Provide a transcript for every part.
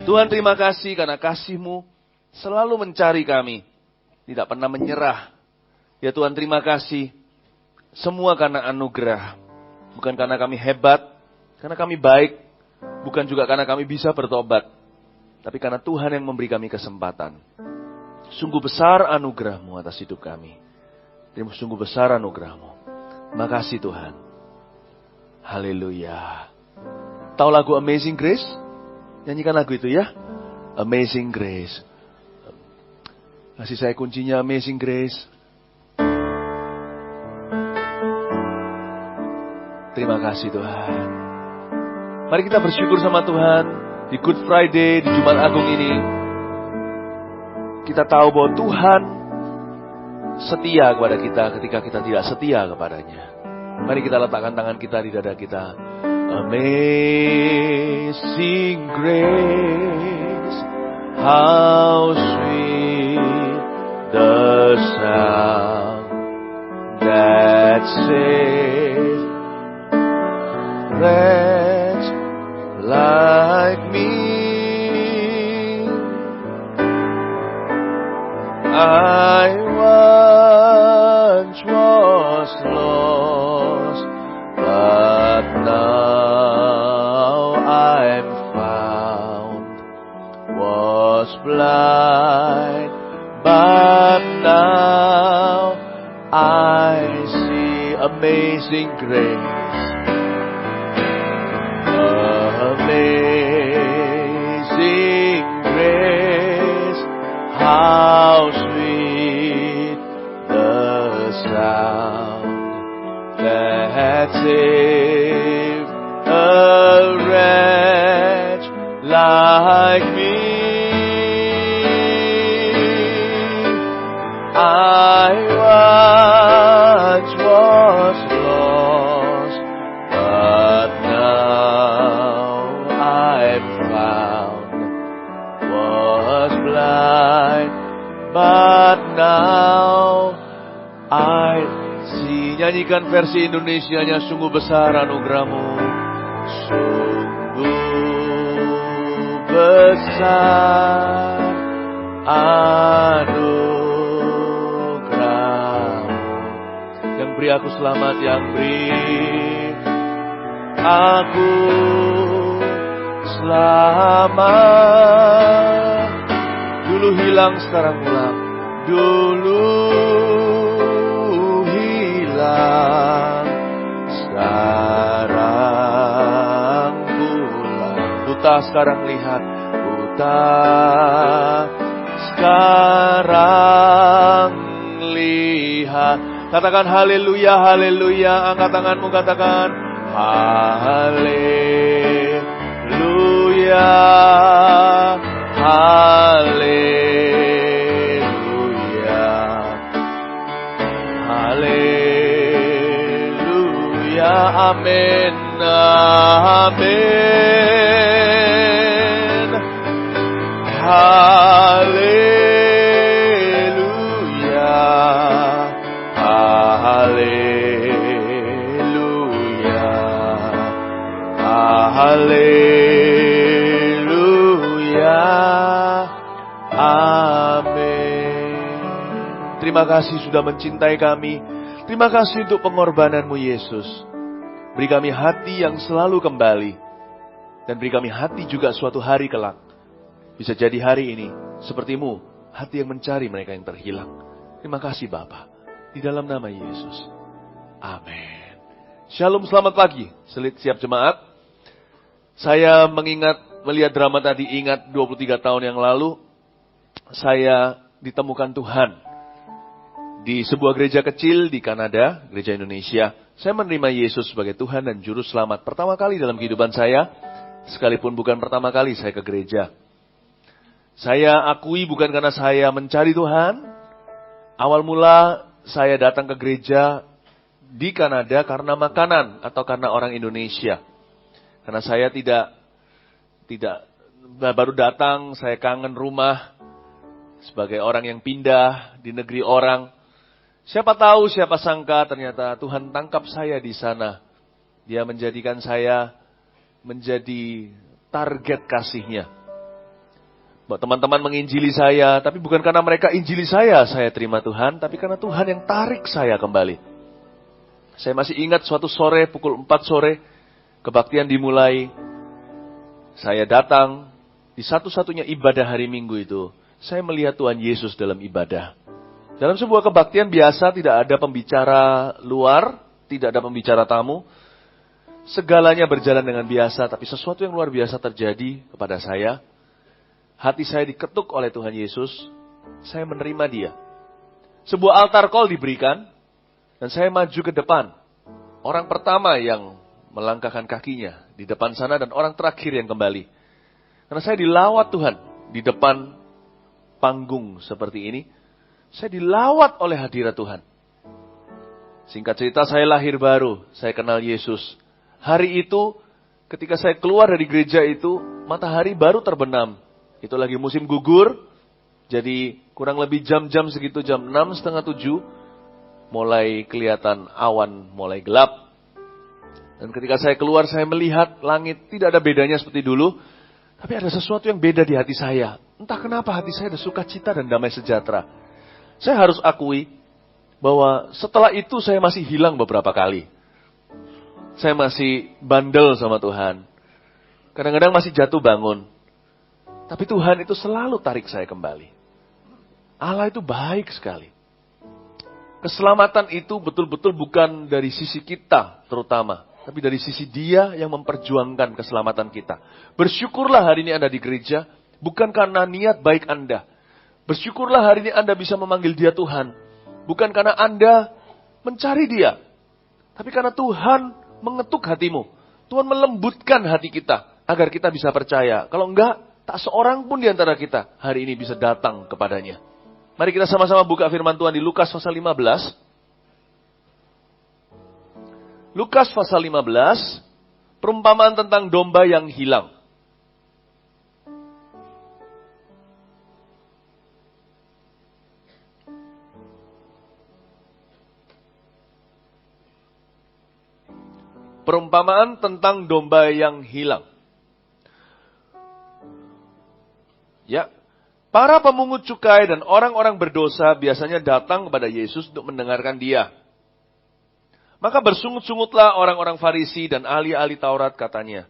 Tuhan, terima kasih karena kasih-Mu selalu mencari kami. Tidak pernah menyerah. Ya Tuhan, terima kasih. Semua karena anugerah. Bukan karena kami hebat, karena kami baik. Bukan juga karena kami bisa bertobat. Tapi karena Tuhan yang memberi kami kesempatan. Sungguh besar anugerah-Mu atas hidup kami. Sungguh besar anugerah-Mu. Terima kasih Tuhan. Haleluya. Tahu lagu Amazing Grace? Nyanyikan lagu itu ya. Amazing Grace. Kasih saya kuncinya Amazing Grace. Terima kasih Tuhan. Mari kita bersyukur sama Tuhan. Di Good Friday, di Jumat Agung ini. Kita tahu bahwa Tuhan setia kepada kita ketika kita tidak setia kepadanya. Mari kita letakkan tangan kita di dada kita. Amazing grace, how sweet the sound that saved wretch like me. I once was lost, but now I'm found. Was blind, but now I see. Amazing grace, amazing grace, how sweet the sound that saved a wretch like me. I once was lost, but now I'm found. Was blind, but now I see. Nyanyikan versi Indonesianya. Sungguh besar anugerah-Mu, sungguh besar anugerah-Mu, yang beri aku selamat, yang beri aku selamat. Dulu hilang, sekarang pulang. Dulu hilang, sekarang pulang. Buta sekarang lihat, buta sekarang lihat. Katakan haleluya, haleluya. Angkat tanganmu, katakan haleluya, haleluya, haleluya, amin, amin, haleluya, haleluya, haleluya, amin. Terima kasih sudah mencintai kami. Terima kasih untuk pengorbanan-Mu Yesus. Beri kami hati yang selalu kembali. Dan beri kami hati juga suatu hari kelak. Bisa jadi hari ini seperti-Mu, hati yang mencari mereka yang terhilang. Terima kasih Bapa. Di dalam nama Yesus. Amin. Shalom, selamat pagi. Siap jemaat. Saya melihat drama tadi, ingat 23 tahun yang lalu, saya ditemukan Tuhan. Di sebuah gereja kecil di Kanada, gereja Indonesia. Saya menerima Yesus sebagai Tuhan dan Juru Selamat pertama kali dalam kehidupan saya. Sekalipun bukan pertama kali saya ke gereja. Saya akui bukan karena saya mencari Tuhan. Awal mula saya datang ke gereja di Kanada karena makanan atau karena orang Indonesia. Karena saya tidak baru datang, saya kangen rumah sebagai orang yang pindah di negeri orang. Siapa tahu, siapa sangka ternyata Tuhan tangkap saya di sana. Dia menjadikan saya menjadi target kasih-Nya. Teman-teman menginjili saya, tapi bukan karena mereka injili saya terima Tuhan, tapi karena Tuhan yang tarik saya kembali. Saya masih ingat suatu sore, pukul 4 sore, kebaktian dimulai. Saya datang, di satu-satunya ibadah hari Minggu itu, saya melihat Tuhan Yesus dalam ibadah. Dalam sebuah kebaktian biasa, tidak ada pembicara luar, tidak ada pembicara tamu. Segalanya berjalan dengan biasa, tapi sesuatu yang luar biasa terjadi kepada saya. Hati saya diketuk oleh Tuhan Yesus, saya menerima Dia. Sebuah altar call diberikan, dan saya maju ke depan. Orang pertama yang melangkahkan kakinya di depan sana, dan orang terakhir yang kembali. Karena saya dilawat Tuhan di depan panggung seperti ini. Saya dilawat oleh hadirat Tuhan. Singkat cerita, saya lahir baru, saya kenal Yesus. Hari itu, ketika saya keluar dari gereja itu, matahari baru terbenam. Itu lagi musim gugur, jadi kurang lebih jam-jam segitu, jam 6, setengah 7, mulai kelihatan awan, mulai gelap. Dan ketika saya keluar, saya melihat langit tidak ada bedanya seperti dulu, tapi ada sesuatu yang beda di hati saya. Entah kenapa hati saya ada sukacita dan damai sejahtera. Saya harus akui bahwa setelah itu saya masih hilang beberapa kali. Saya masih bandel sama Tuhan. Kadang-kadang masih jatuh bangun. Tapi Tuhan itu selalu tarik saya kembali. Allah itu baik sekali. Keselamatan itu betul-betul bukan dari sisi kita terutama. Tapi dari sisi Dia yang memperjuangkan keselamatan kita. Bersyukurlah hari ini Anda di gereja. Bukan karena niat baik Anda. Bersyukurlah hari ini Anda bisa memanggil Dia Tuhan. Bukan karena Anda mencari Dia. Tapi karena Tuhan mengetuk hatimu. Tuhan melembutkan hati kita. Agar kita bisa percaya. Kalau enggak, tak seorang pun di antara kita hari ini bisa datang kepadanya. Mari kita sama-sama buka firman Tuhan di Lukas pasal 15. Lukas pasal 15, perumpamaan tentang domba yang hilang. Perumpamaan tentang domba yang hilang. Ya, para pemungut cukai dan orang-orang berdosa biasanya datang kepada Yesus untuk mendengarkan Dia. Maka bersungut-sungutlah orang-orang Farisi dan ahli-ahli Taurat katanya.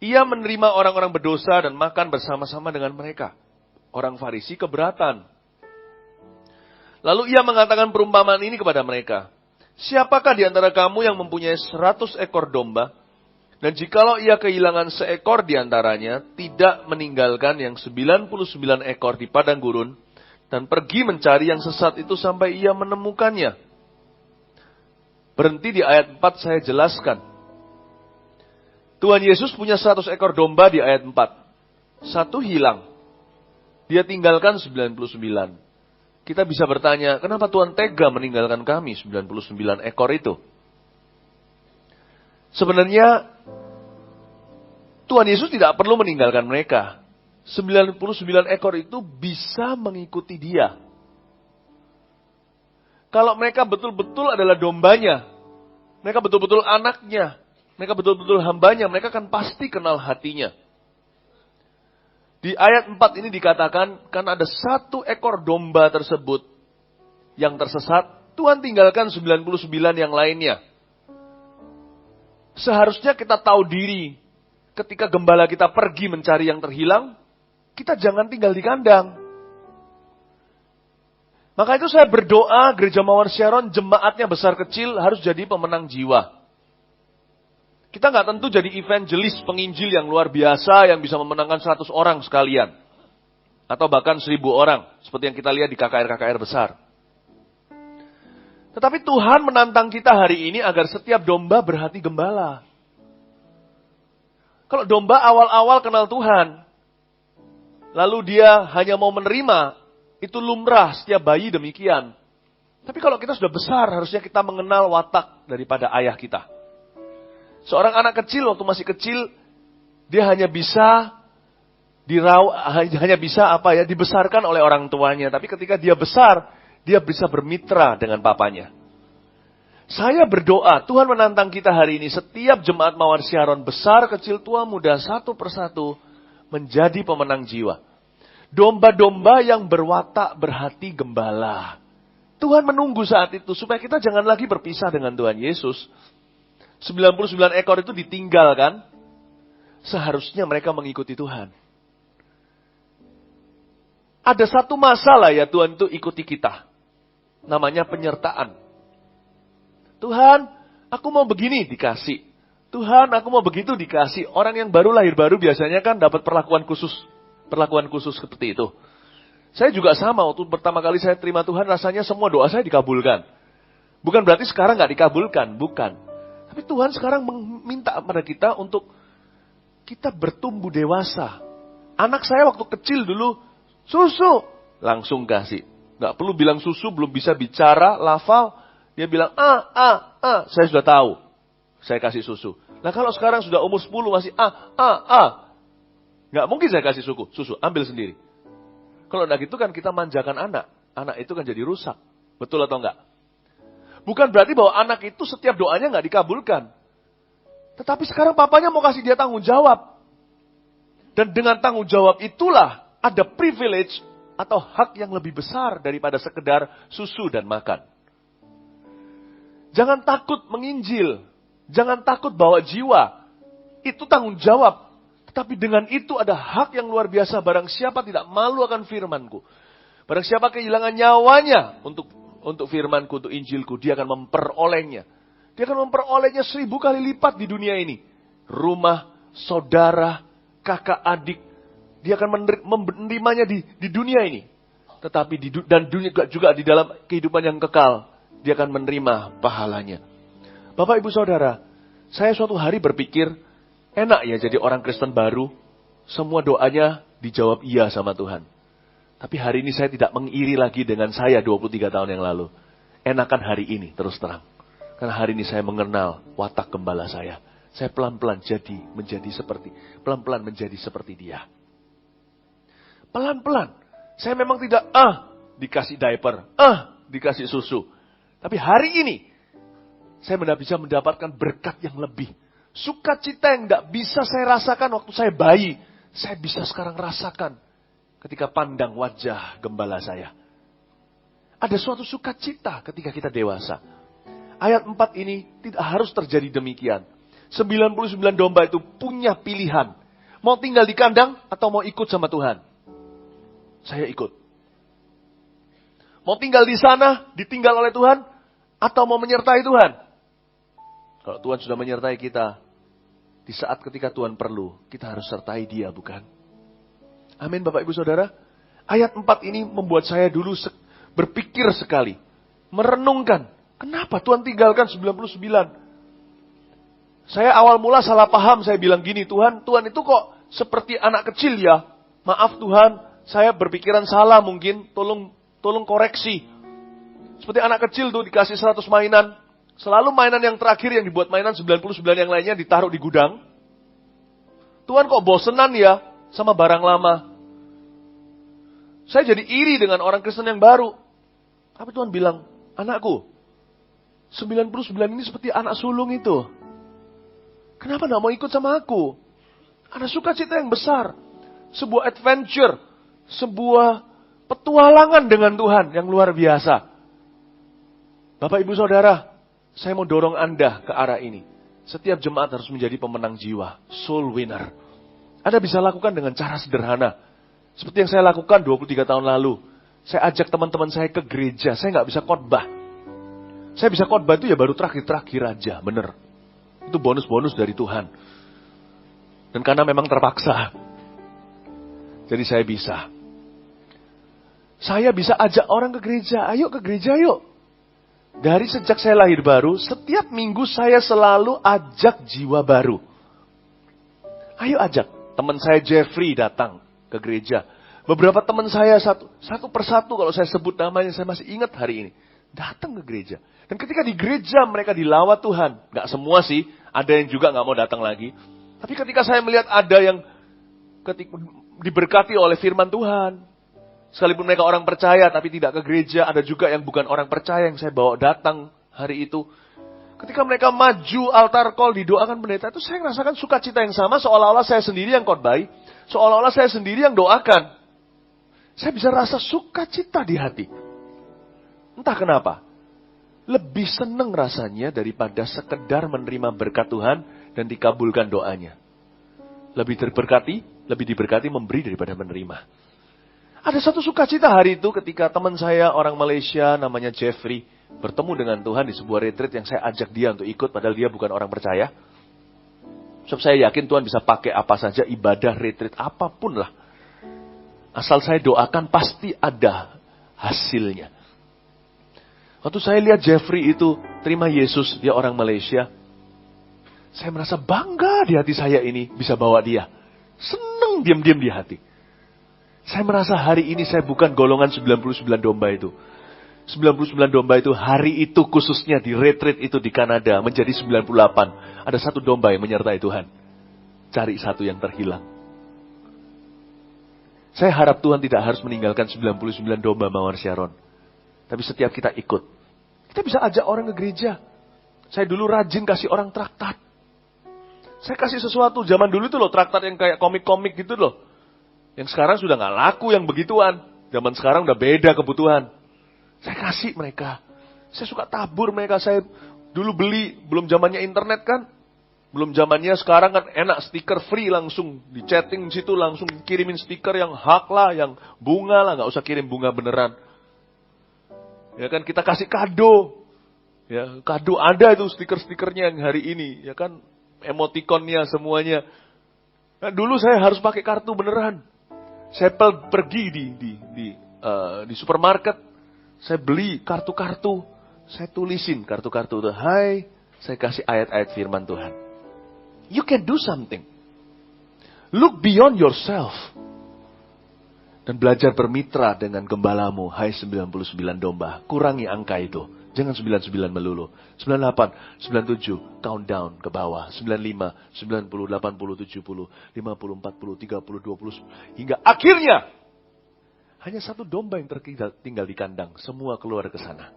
Ia menerima orang-orang berdosa dan makan bersama-sama dengan mereka. Orang Farisi keberatan. Lalu ia mengatakan perumpamaan ini kepada mereka. Siapakah di antara kamu yang mempunyai 100 ekor domba? Dan jikalau ia kehilangan seekor di antaranya, tidak meninggalkan yang 99 ekor di padang gurun, dan pergi mencari yang sesat itu sampai ia menemukannya. Berhenti di ayat 4 saya jelaskan. Tuhan Yesus punya 100 ekor domba di ayat 4. Satu hilang. Dia tinggalkan 99. Kita bisa bertanya, kenapa Tuhan tega meninggalkan kami 99 ekor itu? Sebenarnya, Tuhan Yesus tidak perlu meninggalkan mereka. 99 ekor itu bisa mengikuti Dia. Kalau mereka betul-betul adalah dombanya, mereka betul-betul anaknya, mereka betul-betul hambanya, mereka akan pasti kenal hatinya. Di ayat 4 ini dikatakan, kan ada 1 ekor domba tersebut yang tersesat, Tuhan tinggalkan 99 yang lainnya. Seharusnya kita tahu diri, ketika gembala kita pergi mencari yang terhilang, kita jangan tinggal di kandang. Maka itu saya berdoa Gereja Mawar Sharon jemaatnya besar kecil harus jadi pemenang jiwa. Kita nggak tentu jadi evangelis, penginjil yang luar biasa yang bisa memenangkan 100 orang sekalian. Atau bahkan 1000 orang, seperti yang kita lihat di KKR-KKR besar. Tetapi Tuhan menantang kita hari ini agar setiap domba berhati gembala. Kalau domba awal-awal kenal Tuhan, lalu dia hanya mau menerima, itu lumrah setiap bayi demikian. Tapi kalau kita sudah besar, harusnya kita mengenal watak daripada ayah kita. Seorang anak kecil waktu masih kecil, dia hanya bisa dibesarkan oleh orang tuanya. Tapi ketika dia besar, dia bisa bermitra dengan papanya. Saya berdoa, Tuhan menantang kita hari ini, setiap jemaat Mawar Sharon, besar, kecil, tua, muda, satu persatu, menjadi pemenang jiwa. Domba-domba yang berwatak berhati gembala. Tuhan menunggu saat itu supaya kita jangan lagi berpisah dengan Tuhan Yesus. 99 ekor itu ditinggalkan. Seharusnya mereka mengikuti Tuhan. Ada satu masalah ya Tuhan itu ikuti kita. Namanya penyertaan. Tuhan, aku mau begini dikasih. Tuhan, aku mau begitu dikasih. Orang yang baru lahir baru biasanya kan dapat perlakuan khusus. Perlakuan khusus seperti itu. Saya juga sama, waktu pertama kali saya terima Tuhan, rasanya semua doa saya dikabulkan. Bukan berarti sekarang gak dikabulkan, bukan. Tapi Tuhan sekarang meminta kepada kita untuk kita bertumbuh dewasa. Anak saya waktu kecil dulu, susu, langsung kasih. Gak perlu bilang susu, belum bisa bicara, lafal. Dia bilang, saya sudah tahu. Saya kasih susu. Nah kalau sekarang sudah umur 10 masih Gak mungkin saya kasih susu, ambil sendiri. Kalau enggak gitu kan kita manjakan anak. Anak itu kan jadi rusak. Betul atau enggak? Bukan berarti bahwa anak itu setiap doanya enggak dikabulkan. Tetapi sekarang papanya mau kasih dia tanggung jawab. Dan dengan tanggung jawab itulah ada privilege atau hak yang lebih besar daripada sekedar susu dan makan. Jangan takut menginjil. Jangan takut bawa jiwa. Itu tanggung jawab. Tetapi dengan itu ada hak yang luar biasa. Barang siapa tidak malu akan firman-Ku. Barang siapa kehilangan nyawanya untuk firman-Ku, untuk Injil-Ku, dia akan memperolehnya. Dia akan memperolehnya 1000 kali lipat di dunia ini. Rumah, saudara, kakak, adik. Dia akan menerimanya di dunia ini. Tetapi dan juga di dalam kehidupan yang kekal. Dia akan menerima pahalanya. Bapak, Ibu, Saudara, saya suatu hari berpikir, enak ya jadi orang Kristen baru, semua doanya dijawab iya sama Tuhan. Tapi hari ini saya tidak mengiri lagi dengan saya 23 tahun yang lalu. Enakan hari ini terus terang. Karena hari ini saya mengenal watak gembala saya. Saya pelan-pelan menjadi seperti dia. Pelan-pelan. Saya memang tidak dikasih diaper, dikasih susu. Tapi hari ini saya bisa mendapatkan berkat yang lebih. Sukacita yang tidak bisa saya rasakan waktu saya bayi, saya bisa sekarang rasakan ketika pandang wajah gembala saya. Ada suatu sukacita ketika kita dewasa. Ayat 4 ini tidak harus terjadi demikian. 99 domba itu punya pilihan. Mau tinggal di kandang atau mau ikut sama Tuhan. Saya ikut. Mau tinggal di sana, ditinggal oleh Tuhan, atau mau menyertai Tuhan. Kalau Tuhan sudah menyertai kita, di saat ketika Tuhan perlu, kita harus sertai Dia, bukan? Amin, Bapak, Ibu, Saudara. Ayat 4 ini membuat saya dulu berpikir sekali. Merenungkan, kenapa Tuhan tinggalkan 99? Saya awal mula salah paham, saya bilang gini, Tuhan itu kok seperti anak kecil ya? Maaf Tuhan, saya berpikiran salah mungkin, tolong koreksi. Seperti anak kecil tuh dikasih 100 mainan. Selalu mainan yang terakhir yang dibuat mainan 99 yang lainnya ditaruh di gudang. Tuhan kok bosenan ya sama barang lama. Saya jadi iri dengan orang Kristen yang baru. Tapi Tuhan bilang, anakku, 99 ini seperti anak sulung itu. Kenapa gak mau ikut sama aku? Ada sukacita yang besar. Sebuah adventure. Sebuah petualangan dengan Tuhan yang luar biasa. Bapak, Ibu, Saudara, saya mau dorong Anda ke arah ini. Setiap jemaat harus menjadi pemenang jiwa, soul winner. Anda bisa lakukan dengan cara sederhana. Seperti yang saya lakukan 23 tahun lalu. Saya ajak teman-teman saya ke gereja, saya nggak bisa khotbah. Saya bisa khotbah itu ya baru terakhir-terakhir aja, bener. Itu bonus-bonus dari Tuhan. Dan karena memang terpaksa. Jadi saya bisa. Saya bisa ajak orang ke gereja, ayo ke gereja yuk. Dari sejak saya lahir baru, setiap minggu saya selalu ajak jiwa baru. Ayo ajak. Teman saya Jeffrey datang ke gereja. Beberapa teman saya satu persatu kalau saya sebut namanya, saya masih ingat hari ini. Datang ke gereja. Dan ketika di gereja mereka dilawat Tuhan. Gak semua sih, ada yang juga gak mau datang lagi. Tapi ketika saya melihat ada yang diberkati oleh firman Tuhan. Sekalipun mereka orang percaya tapi tidak ke gereja, ada juga yang bukan orang percaya yang saya bawa datang hari itu. Ketika mereka maju altar call didoakan pendeta, itu saya merasakan sukacita yang sama seolah-olah saya sendiri yang khotbah, seolah-olah saya sendiri yang doakan. Saya bisa rasa sukacita di hati. Entah kenapa. Lebih senang rasanya daripada sekedar menerima berkat Tuhan dan dikabulkan doanya. Lebih terberkati, lebih diberkati memberi daripada menerima. Ada satu sukacita hari itu ketika teman saya orang Malaysia namanya Jeffrey bertemu dengan Tuhan di sebuah retreat yang saya ajak dia untuk ikut padahal dia bukan orang percaya. Sebab saya yakin Tuhan bisa pakai apa saja, ibadah, retreat, apapun lah. Asal saya doakan pasti ada hasilnya. Waktu saya lihat Jeffrey itu terima Yesus, dia orang Malaysia. Saya merasa bangga di hati saya ini bisa bawa dia. Senang diam-diam di hati. Saya merasa hari ini saya bukan golongan 99 domba itu. 99 domba itu hari itu khususnya di retreat itu di Kanada menjadi 98. Ada satu domba yang menyertai Tuhan. Cari satu yang terhilang. Saya harap Tuhan tidak harus meninggalkan 99 domba Mawar Sharon. Tapi setiap kita ikut. Kita bisa ajak orang ke gereja. Saya dulu rajin kasih orang traktat. Saya kasih sesuatu. Zaman dulu itu loh traktat yang kayak komik-komik gitu loh. Yang sekarang sudah gak laku yang begituan. Zaman sekarang udah beda kebutuhan. Saya kasih mereka. Saya suka tabur mereka. Saya dulu beli. Belum zamannya internet kan. Belum zamannya sekarang kan enak stiker free langsung di chatting situ langsung kirimin stiker yang hak lah, yang bunga lah, nggak usah kirim bunga beneran. Ya kan kita kasih kado, ya kado ada itu stiker-stikernya yang hari ini, ya kan emotikonnya semuanya. Nah, dulu saya harus pakai kartu beneran. Saya pergi di supermarket, saya beli kartu-kartu, saya tulisin kartu-kartu itu, hai, saya kasih ayat-ayat firman Tuhan. You can do something. Look beyond yourself. Dan belajar bermitra dengan gembalamu. Hai 99 domba. Kurangi angka itu. Jangan 99 melulu. 98, 97, countdown ke bawah. 95, 90, 80, 70, 50, 40, 30, 20. Hingga akhirnya. Hanya satu domba yang tinggal di kandang. Semua keluar ke sana.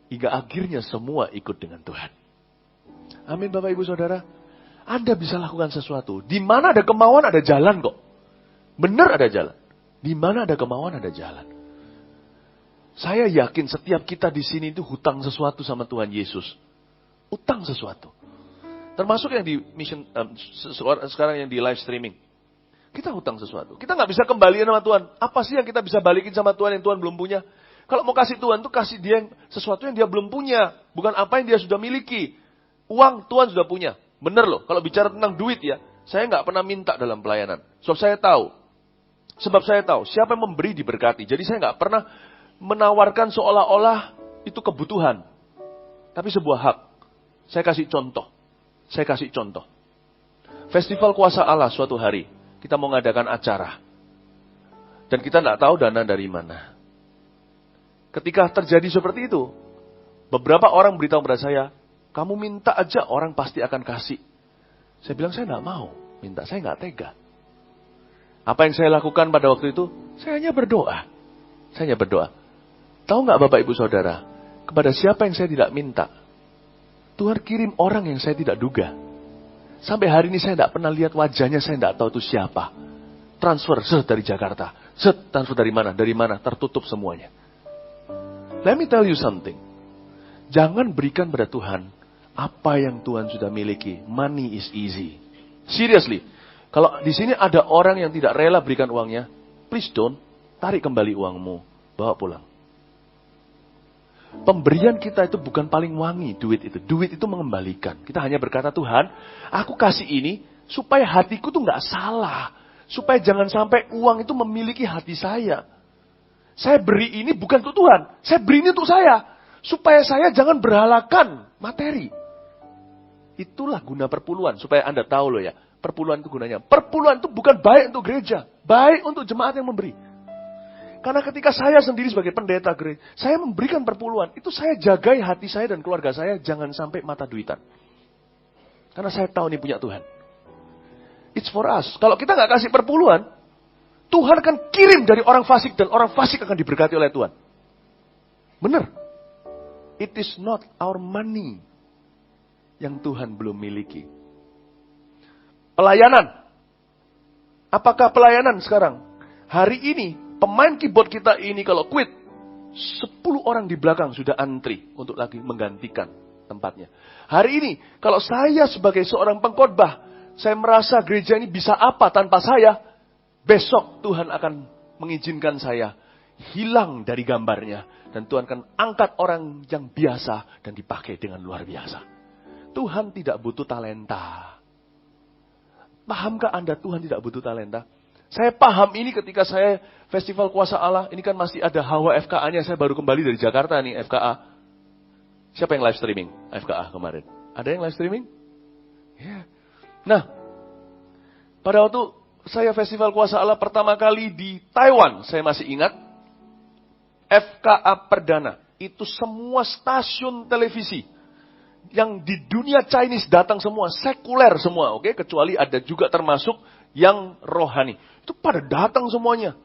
Hingga akhirnya semua ikut dengan Tuhan. Amin Bapak Ibu Saudara. Anda bisa lakukan sesuatu. Di mana ada kemauan ada jalan kok. Benar ada jalan. Di mana ada kemauan ada jalan. Saya yakin setiap kita di sini itu hutang sesuatu sama Tuhan Yesus. Hutang sesuatu. Termasuk yang di mission sekarang yang di live streaming. Kita hutang sesuatu. Kita nggak bisa kembaliin sama Tuhan. Apa sih yang kita bisa balikin sama Tuhan yang Tuhan belum punya? Kalau mau kasih Tuhan tuh kasih dia sesuatu yang dia belum punya. Bukan apa yang dia sudah miliki. Uang Tuhan sudah punya. Benar loh. Kalau bicara tentang duit ya. Saya nggak pernah minta dalam pelayanan. Sebab saya tahu. Siapa yang memberi diberkati. Jadi saya nggak pernah menawarkan seolah-olah itu kebutuhan. Tapi sebuah hak. Saya kasih contoh. Festival Kuasa Allah suatu hari. Kita mau ngadakan acara. Dan kita nggak tahu dana dari mana. Ketika terjadi seperti itu. Beberapa orang beritahu kepada saya. Kamu minta aja orang pasti akan kasih. Saya bilang saya nggak mau minta, saya nggak tega. Apa yang saya lakukan pada waktu itu? Saya hanya berdoa. Tahu nggak Bapak Ibu Saudara? Kepada siapa yang saya tidak minta? Tuhan kirim orang yang saya tidak duga. Sampai hari ini saya tidak pernah lihat wajahnya, saya tidak tahu itu siapa. Transfer dari Jakarta. Transfer dari mana, tertutup semuanya. Let me tell you something. Jangan berikan pada Tuhan apa yang Tuhan sudah miliki. Money is easy. Seriously. Kalau di sini ada orang yang tidak rela berikan uangnya, please don't. Tarik kembali uangmu. Bawa pulang. Pemberian kita itu bukan paling wangi duit itu. Duit itu mengembalikan. Kita hanya berkata, Tuhan, aku kasih ini supaya hatiku tuh gak salah. Supaya jangan sampai uang itu memiliki hati saya. Saya beri ini bukan untuk Tuhan. Saya beri ini untuk saya. Supaya saya jangan berhalakan materi. Itulah guna perpuluhan. Supaya Anda tahu loh ya. Perpuluhan itu gunanya. Perpuluhan itu bukan baik untuk gereja. Baik untuk jemaat yang memberi. Karena ketika saya sendiri sebagai pendeta gereja. Saya memberikan perpuluhan. Itu saya jagai hati saya dan keluarga saya. Jangan sampai mata duitan. Karena saya tahu ini punya Tuhan. It's for us. Kalau kita nggak kasih perpuluhan. Tuhan akan kirim dari orang fasik. Dan orang fasik akan diberkati oleh Tuhan. Benar. It is not our money yang Tuhan belum miliki. Pelayanan. Apakah pelayanan sekarang Hari ini, pemain keyboard kita ini kalau quit, 10 orang di belakang sudah antri untuk lagi menggantikan tempatnya. Hari ini, kalau saya sebagai seorang pengkhotbah, saya merasa gereja ini bisa apa tanpa saya, besok Tuhan akan mengizinkan saya hilang dari gambarnya. Dan Tuhan akan angkat orang yang biasa dan dipakai dengan luar biasa. Tuhan tidak butuh talenta. Pahamkah Anda Tuhan tidak butuh talenta? Saya paham ini ketika saya Festival Kuasa Allah. Ini kan masih ada hawa FKA-nya. Saya baru kembali dari Jakarta nih, FKA. Siapa yang live streaming FKA kemarin? Ada yang live streaming? Ya. Nah, pada waktu saya Festival Kuasa Allah pertama kali di Taiwan, saya masih ingat, FKA Perdana, itu semua stasiun televisi yang di dunia Chinese datang semua, sekuler semua, oke? Kecuali ada juga termasuk yang rohani. Itu pada datang semuanya.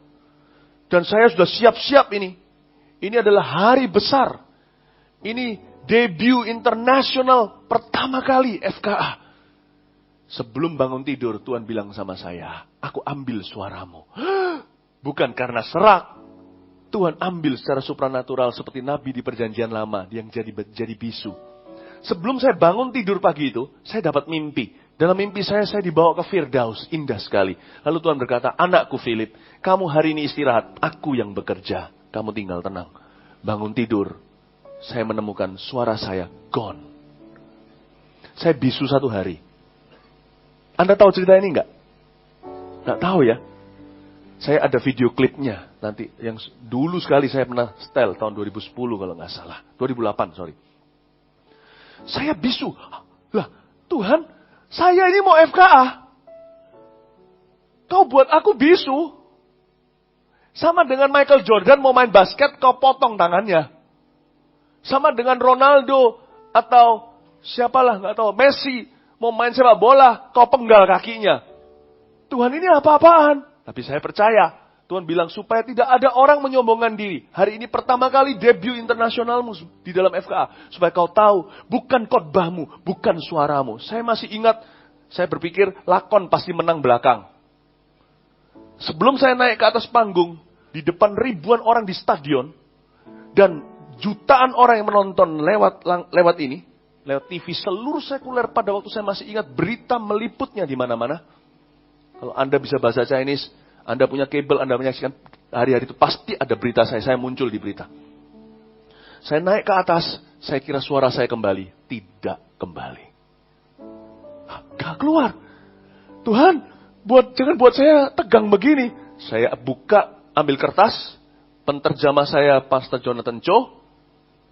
Dan saya sudah siap-siap ini. Ini adalah hari besar. Ini debut internasional pertama kali FKA. Sebelum bangun tidur, Tuhan bilang sama saya, aku ambil suaramu. Bukan karena serak. Tuhan ambil secara supranatural seperti Nabi di perjanjian lama yang jadi bisu. Sebelum saya bangun tidur pagi itu, saya dapat mimpi. Dalam mimpi saya dibawa ke Firdaus, indah sekali. Lalu Tuhan berkata, anakku Philip, kamu hari ini istirahat, aku yang bekerja. Kamu tinggal tenang. Bangun tidur, saya menemukan suara saya gone. Saya bisu 1 hari. Anda tahu cerita ini enggak? Enggak tahu ya. Saya ada video klipnya nanti yang dulu sekali saya pernah setel tahun 2010 kalau nggak salah. 2008, sorry. Saya bisu. Lah, Tuhan, saya ini mau FKA. Kau buat aku bisu. Sama dengan Michael Jordan mau main basket, kau potong tangannya. Sama dengan Ronaldo atau siapalah, nggak tahu, Messi mau main sepak bola, kau penggal kakinya. Tuhan ini apa-apaan? Tapi saya percaya, Tuhan bilang supaya tidak ada orang menyombongkan diri. Hari ini pertama kali debut internasionalmu di dalam FKA. Supaya kau tahu, bukan khotbahmu, bukan suaramu. Saya masih ingat, saya berpikir lakon pasti menang belakang. Sebelum saya naik ke atas panggung, di depan ribuan orang di stadion, dan jutaan orang yang menonton lewat ini, lewat TV seluruh sekuler pada waktu saya masih ingat berita meliputnya di mana-mana. Kalau Anda bisa bahasa Chinese, Anda punya kabel, Anda menyaksikan hari-hari itu pasti ada berita saya muncul di berita. Saya naik ke atas, saya kira suara saya kembali. Tidak kembali. Gak keluar. Tuhan, jangan buat saya tegang begini. Saya buka, ambil kertas, penterjemah saya Pastor Jonathan Cho,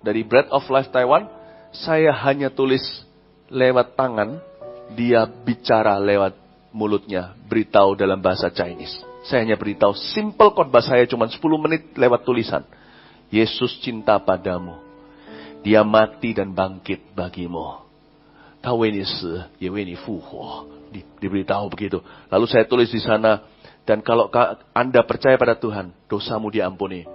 dari Bread of Life Taiwan. Saya hanya tulis lewat tangan, dia bicara lewat mulutnya, beritahu dalam bahasa Chinese. Saya hanya beritahu, simple khotbah saya cuma 10 menit lewat tulisan. Yesus cinta padamu. Dia mati dan bangkit bagimu. Diberitahu begitu. Lalu saya tulis di sana, dan kalau Anda percaya pada Tuhan, dosamu diampuni.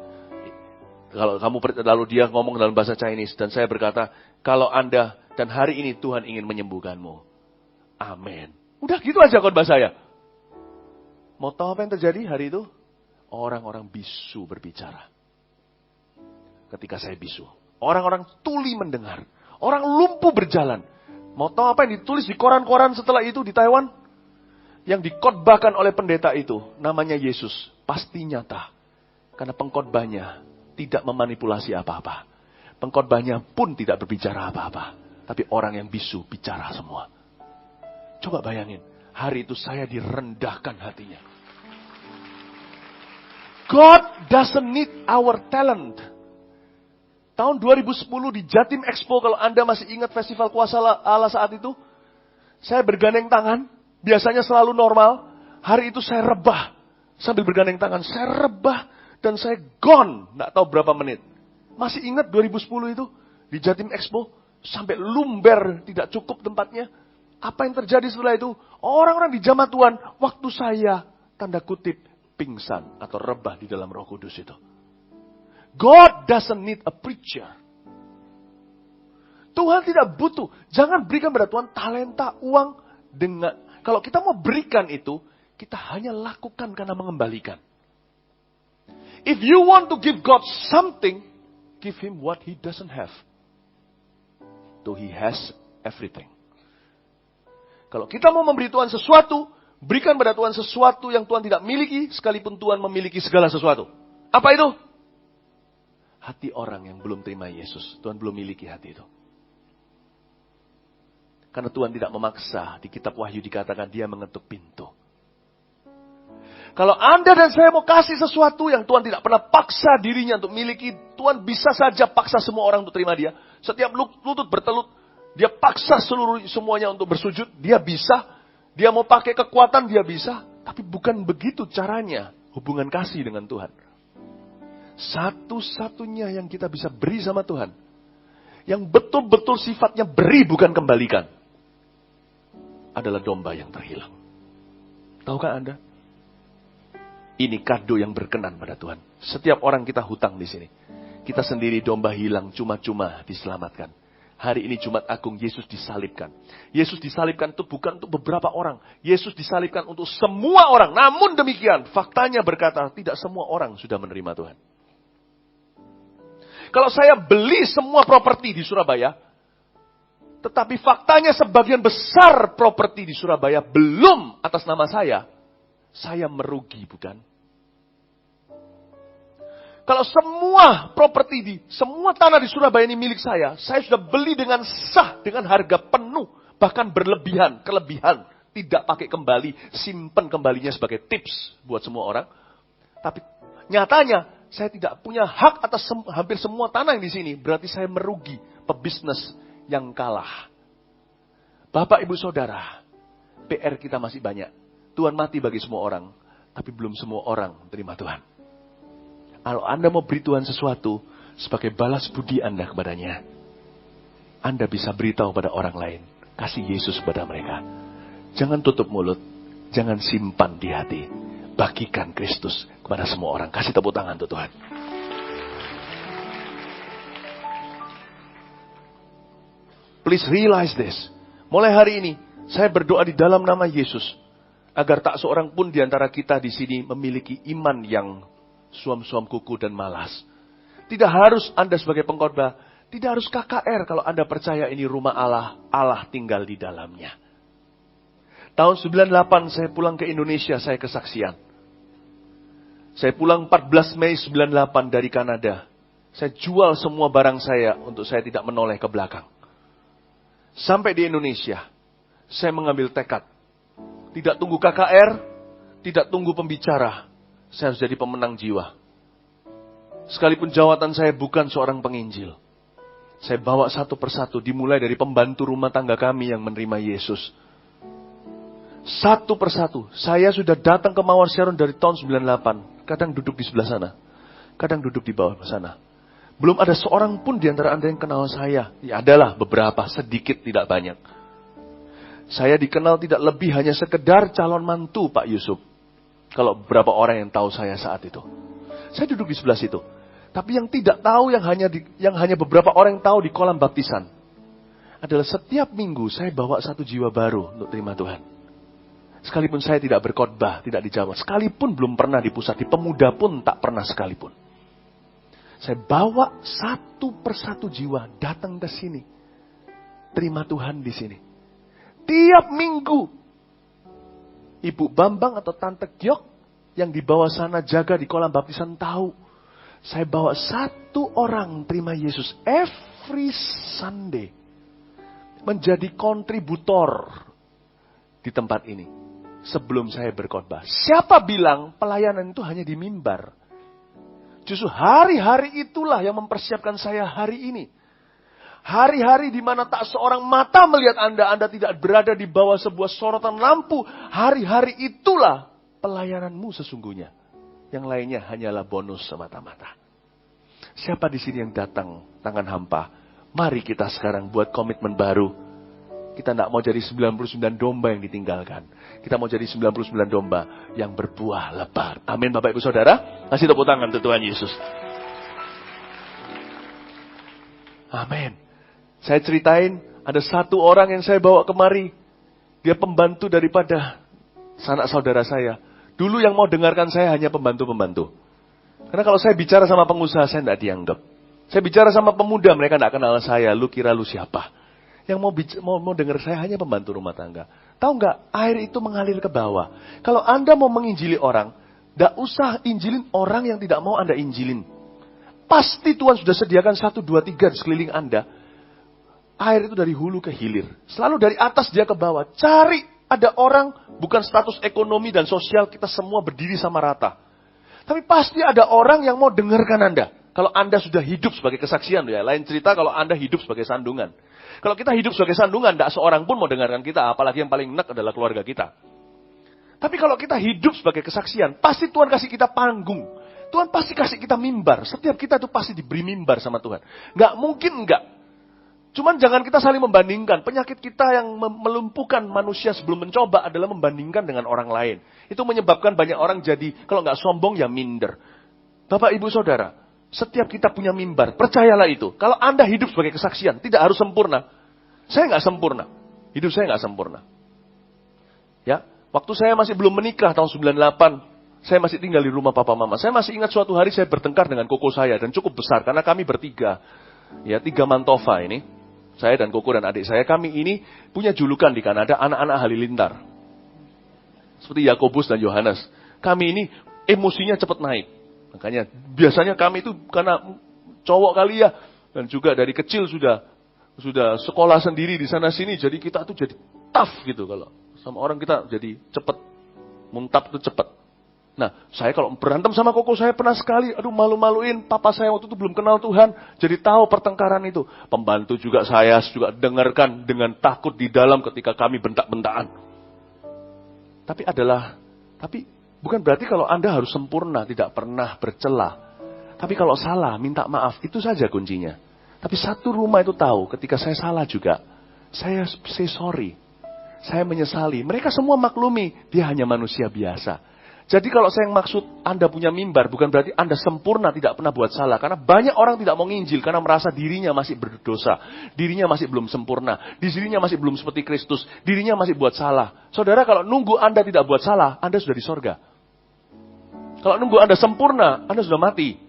Lalu dia ngomong dalam bahasa Chinese, dan saya berkata, kalau Anda, dan hari ini Tuhan ingin menyembuhkanmu. Amin. Udah gitu aja khotbah saya. Mau tahu apa yang terjadi hari itu? Orang-orang bisu berbicara. Ketika saya bisu. Orang-orang tuli mendengar. Orang lumpuh berjalan. Mau tahu apa yang ditulis di koran-koran setelah itu di Taiwan? Yang dikhotbahkan oleh pendeta itu, namanya Yesus. Pasti nyata. Karena pengkhotbahnya tidak memanipulasi apa-apa. Pengkhotbahnya pun tidak berbicara apa-apa. Tapi orang yang bisu bicara semua. Coba bayangin, hari itu saya direndahkan hatinya. God doesn't need our talent. Tahun 2010 di Jatim Expo, kalau Anda masih ingat Festival Kuasa Allah saat itu, saya bergandeng tangan, biasanya selalu normal. Hari itu saya rebah, sambil bergandeng tangan, saya rebah, dan saya gone, nggak tahu berapa menit. Masih ingat 2010 itu, di Jatim Expo, sampai lumber, tidak cukup tempatnya. Apa yang terjadi setelah itu? Orang-orang di jamaah Tuhan, waktu saya, tanda kutip, pingsan atau rebah di dalam Roh Kudus itu. God doesn't need a preacher. Tuhan tidak butuh. Jangan berikan pada Tuhan talenta, uang. Kalau kita mau berikan itu, kita hanya lakukan karena mengembalikan. If you want to give God something, give Him what He doesn't have. Though He has everything. Kalau kita mau memberi Tuhan sesuatu, berikan pada Tuhan sesuatu yang Tuhan tidak miliki, sekalipun Tuhan memiliki segala sesuatu. Apa itu? Hati orang yang belum terima Yesus. Tuhan belum miliki hati itu. Karena Tuhan tidak memaksa. Di kitab Wahyu dikatakan Dia mengetuk pintu. Kalau Anda dan saya mau kasih sesuatu yang Tuhan tidak pernah paksa dirinya untuk miliki, Tuhan bisa saja paksa semua orang untuk terima Dia. Setiap lutut bertelut, Dia paksa semuanya untuk bersujud, Dia bisa. Dia mau pakai kekuatan, Dia bisa. Tapi bukan begitu caranya hubungan kasih dengan Tuhan. Satu-satunya yang kita bisa beri sama Tuhan, yang betul-betul sifatnya beri bukan kembalikan, adalah domba yang terhilang. Tahukah Anda? Ini kado yang berkenan pada Tuhan. Setiap orang kita hutang di sini. Kita sendiri domba hilang, cuma-cuma diselamatkan. Hari ini Jumat Agung, Yesus disalibkan. Yesus disalibkan itu bukan untuk beberapa orang. Yesus disalibkan untuk semua orang. Namun demikian, faktanya berkata, tidak semua orang sudah menerima Tuhan. Kalau saya beli semua properti di Surabaya, tetapi faktanya sebagian besar properti di Surabaya belum atas nama saya merugi, bukan? Kalau semua properti semua tanah di Surabaya ini milik saya sudah beli dengan sah, dengan harga penuh, bahkan berlebihan, kelebihan, tidak pakai kembali, simpan kembalinya sebagai tips buat semua orang. Tapi nyatanya, saya tidak punya hak atas hampir semua tanah yang di sini, berarti saya merugi, pebisnis yang kalah. Bapak, Ibu, Saudara, PR kita masih banyak. Tuhan mati bagi semua orang, tapi belum semua orang terima Tuhan. Kalau Anda mau beri Tuhan sesuatu, sebagai balas budi Anda kepadanya, Anda bisa beritahu pada orang lain, kasih Yesus kepada mereka. Jangan tutup mulut, jangan simpan di hati. Bagikan Kristus kepada semua orang. Kasih tepuk tangan untuk Tuhan. Please realize this. Mulai hari ini, saya berdoa di dalam nama Yesus, agar tak seorang pun di antara kita di sini memiliki iman yang suam-suam kuku dan malas. Tidak harus Anda sebagai pengkhotbah, tidak harus KKR kalau Anda percaya ini rumah Allah, Allah tinggal di dalamnya. Tahun 98 saya pulang ke Indonesia, saya kesaksian. Saya pulang 14 Mei 98 dari Kanada. Saya jual semua barang saya untuk saya tidak menoleh ke belakang. Sampai di Indonesia, saya mengambil tekad. Tidak tunggu KKR, tidak tunggu pembicara. Saya harus jadi pemenang jiwa. Sekalipun jawatan saya bukan seorang penginjil. Saya bawa satu persatu, dimulai dari pembantu rumah tangga kami yang menerima Yesus. Satu persatu, saya sudah datang ke Mawar Sharon dari tahun 98. Kadang duduk di sebelah sana, kadang duduk di bawah sana. Belum ada seorang pun di antara Anda yang kenal saya. Ya adalah beberapa, sedikit tidak banyak. Saya dikenal tidak lebih hanya sekedar calon mantu Pak Yusuf. Kalau beberapa orang yang tahu saya saat itu. Saya duduk di sebelah situ. Tapi yang tidak tahu, yang hanya beberapa orang yang tahu di kolam baptisan, adalah setiap minggu saya bawa satu jiwa baru untuk terima Tuhan. Sekalipun saya tidak berkhotbah, tidak dijawab. Sekalipun belum pernah di pusat, di pemuda pun tak pernah sekalipun. Saya bawa satu persatu jiwa datang ke sini. Terima Tuhan di sini. Tiap minggu. Ibu Bambang atau Tante Gyok yang di bawah sana jaga di kolam baptisan tahu. Saya bawa satu orang terima Yesus every Sunday. Menjadi kontributor di tempat ini. Sebelum saya berkhotbah. Siapa bilang pelayanan itu hanya di mimbar? Justru hari-hari itulah yang mempersiapkan saya hari ini. Hari-hari di mana tak seorang mata melihat Anda tidak berada di bawah sebuah sorotan lampu. Hari-hari itulah pelayananmu sesungguhnya. Yang lainnya hanyalah bonus semata-mata. Siapa di sini yang datang tangan hampa? Mari kita sekarang buat komitmen baru. Kita tidak mau jadi 99 domba yang ditinggalkan. Kita mau jadi 99 domba yang berbuah lebat. Amin Bapak Ibu Saudara. Kasih tepuk tangan untuk Tuhan Yesus. Amin. Saya ceritain, ada satu orang yang saya bawa kemari. Dia pembantu daripada sanak saudara saya. Dulu yang mau dengarkan saya hanya pembantu-pembantu. Karena kalau saya bicara sama pengusaha, saya tidak dianggap. Saya bicara sama pemuda, mereka tidak kenal saya. Lu kira lu siapa? Yang mau dengar saya hanya pembantu rumah tangga. Tahu nggak? Air itu mengalir ke bawah. Kalau Anda mau menginjili orang, tidak usah injilin orang yang tidak mau Anda injilin. Pasti Tuhan sudah sediakan 1, 2, 3 di sekeliling Anda. Air itu dari hulu ke hilir. Selalu dari atas dia ke bawah. Cari ada orang, bukan status ekonomi dan sosial, kita semua berdiri sama rata. Tapi pasti ada orang yang mau dengarkan Anda. Kalau Anda sudah hidup sebagai kesaksian, ya. Lain cerita kalau Anda hidup sebagai sandungan. Kalau kita hidup sebagai sandungan, tidak seorang pun mau dengarkan kita. Apalagi yang paling enak adalah keluarga kita. Tapi kalau kita hidup sebagai kesaksian, pasti Tuhan kasih kita panggung. Tuhan pasti kasih kita mimbar. Setiap kita itu pasti diberi mimbar sama Tuhan. Nggak mungkin enggak. Cuman jangan kita saling membandingkan. Penyakit kita yang melumpuhkan manusia sebelum mencoba adalah membandingkan dengan orang lain. Itu menyebabkan banyak orang jadi, kalau nggak sombong ya minder. Bapak, Ibu, Saudara, setiap kita punya mimbar. Percayalah itu. Kalau Anda hidup sebagai kesaksian, tidak harus sempurna. Saya nggak sempurna. Hidup saya nggak sempurna. Ya, waktu saya masih belum menikah tahun 98, saya masih tinggal di rumah papa mama. Saya masih ingat suatu hari saya bertengkar dengan koko saya dan cukup besar karena kami bertiga. Ya, 3 Mantova ini. Saya dan koko dan adik saya, kami ini punya julukan di Kanada, anak-anak halilintar. Seperti Yakobus dan Yohanes. Kami ini emosinya cepat naik. Makanya biasanya kami itu karena cowok kali ya, dan juga dari kecil sudah sekolah sendiri di sana sini, jadi kita tuh jadi tough gitu kalau sama orang kita jadi cepat muntap tuh cepat. Nah, saya kalau berantem sama koko saya pernah sekali, malu-maluin. Papa saya waktu itu belum kenal Tuhan, jadi tahu pertengkaran itu. Pembantu juga saya juga dengarkan dengan takut di dalam ketika kami bentak-bentakan. Tapi bukan berarti kalau Anda harus sempurna, tidak pernah bercela. Tapi kalau salah, minta maaf, itu saja kuncinya. Tapi satu rumah itu tahu, ketika saya salah juga, saya say sorry. Saya menyesali. Mereka semua maklumi, dia hanya manusia biasa. Jadi kalau saya maksud Anda punya mimbar, bukan berarti Anda sempurna tidak pernah buat salah. Karena banyak orang tidak mau nginjil karena merasa dirinya masih berdosa. Dirinya masih belum sempurna. Dirinya masih belum seperti Kristus. Dirinya masih buat salah. Saudara, kalau nunggu Anda tidak buat salah, Anda sudah di sorga. Kalau nunggu Anda sempurna, Anda sudah mati.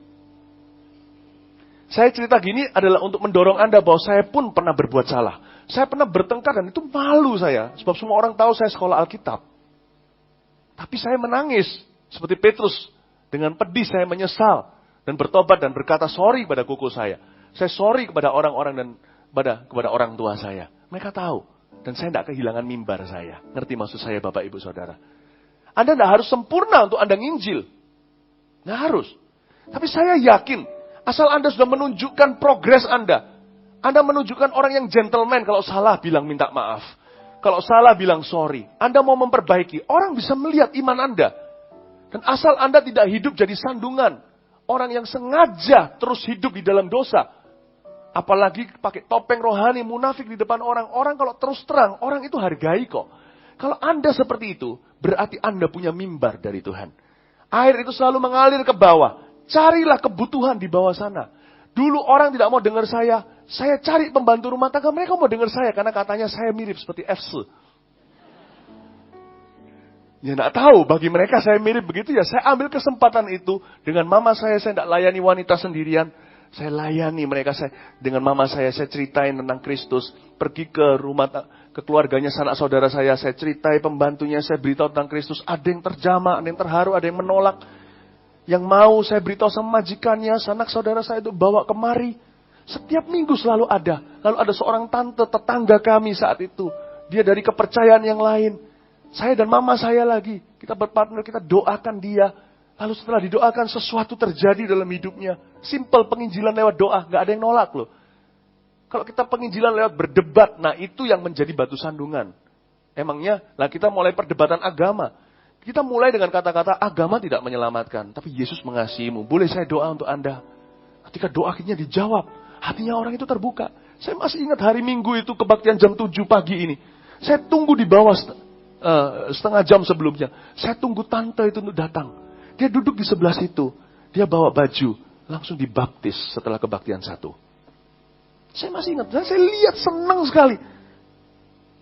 Saya cerita gini adalah untuk mendorong Anda bahwa saya pun pernah berbuat salah. Saya pernah bertengkar dan itu malu saya. Sebab semua orang tahu saya sekolah Alkitab. Tapi saya menangis, seperti Petrus. Dengan pedih saya menyesal, dan bertobat dan berkata sorry kepada koko saya. Saya sorry kepada orang-orang dan kepada orang tua saya. Mereka tahu, dan saya tidak kehilangan mimbar saya. Ngerti maksud saya Bapak Ibu Saudara? Anda tidak harus sempurna untuk Anda nginjil. Nggak harus. Tapi saya yakin, asal Anda sudah menunjukkan progres Anda menunjukkan orang yang gentleman, kalau salah bilang minta maaf. Kalau salah bilang sorry. Anda mau memperbaiki. Orang bisa melihat iman Anda. Dan asal Anda tidak hidup jadi sandungan. Orang yang sengaja terus hidup di dalam dosa. Apalagi pakai topeng rohani, munafik di depan orang. Orang kalau terus terang, orang itu hargai kok. Kalau Anda seperti itu, berarti Anda punya mimbar dari Tuhan. Air itu selalu mengalir ke bawah. Carilah kebutuhan di bawah sana. Dulu orang tidak mau dengar saya cari pembantu rumah tangga, mereka mau dengar saya, karena katanya saya mirip seperti Efse. Ya enggak tahu, bagi mereka saya mirip begitu ya, saya ambil kesempatan itu, dengan mama saya tidak layani wanita sendirian, saya layani mereka, dengan mama saya ceritain tentang Kristus, pergi ke ke keluarganya sanak saudara saya ceritain pembantunya, saya beritahu tentang Kristus, ada yang terjamah, ada yang terharu, ada yang menolak. Yang mau saya beritahu sama majikannya, sanak saudara saya itu bawa kemari. Setiap minggu selalu ada. Lalu ada seorang tante tetangga kami saat itu. Dia dari kepercayaan yang lain. Saya dan mama saya lagi. Kita berpartner, kita doakan dia. Lalu setelah didoakan sesuatu terjadi dalam hidupnya. Simple penginjilan lewat doa. Gak ada yang nolak loh. Kalau kita penginjilan lewat berdebat, nah itu yang menjadi batu sandungan. Emangnya, lah kita mulai perdebatan agama. Kita mulai dengan kata-kata agama tidak menyelamatkan. Tapi Yesus mengasihimu. Boleh saya doa untuk Anda? Ketika doa akhirnya dijawab. Hatinya orang itu terbuka. Saya masih ingat hari Minggu itu kebaktian jam 7 pagi ini. Saya tunggu di bawah setengah jam sebelumnya. Saya tunggu tante itu untuk datang. Dia duduk di sebelah situ. Dia bawa baju. Langsung dibaptis setelah kebaktian 1. Saya masih ingat. Saya lihat senang sekali.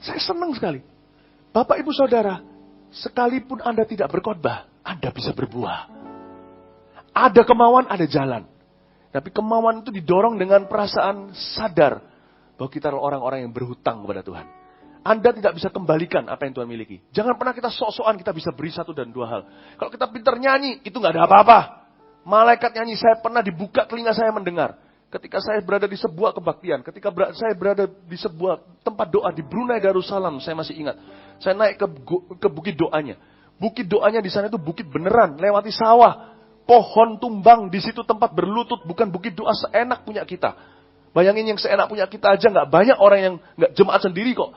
Saya senang sekali. Bapak Ibu Saudara. Sekalipun Anda tidak berkhotbah, Anda bisa berbuah. Ada kemauan, ada jalan. Tapi kemauan itu didorong dengan perasaan sadar bahwa kita adalah orang-orang yang berhutang kepada Tuhan. Anda tidak bisa kembalikan apa yang Tuhan miliki. Jangan pernah kita sok-sokan kita bisa beri 1 dan 2 hal. Kalau kita pintar nyanyi, itu nggak ada apa-apa. Malaikat nyanyi, saya pernah dibuka telinga saya mendengar. Ketika saya berada di sebuah kebaktian, ketika saya berada di sebuah tempat doa di Brunei Darussalam, saya masih ingat. Saya naik ke bukit doanya. Bukit doanya di sana itu bukit beneran, lewati sawah. Pohon tumbang di situ tempat berlutut, bukan bukit doa seenak punya kita. Bayangin yang seenak punya kita aja nggak banyak orang yang nggak jemaat sendiri kok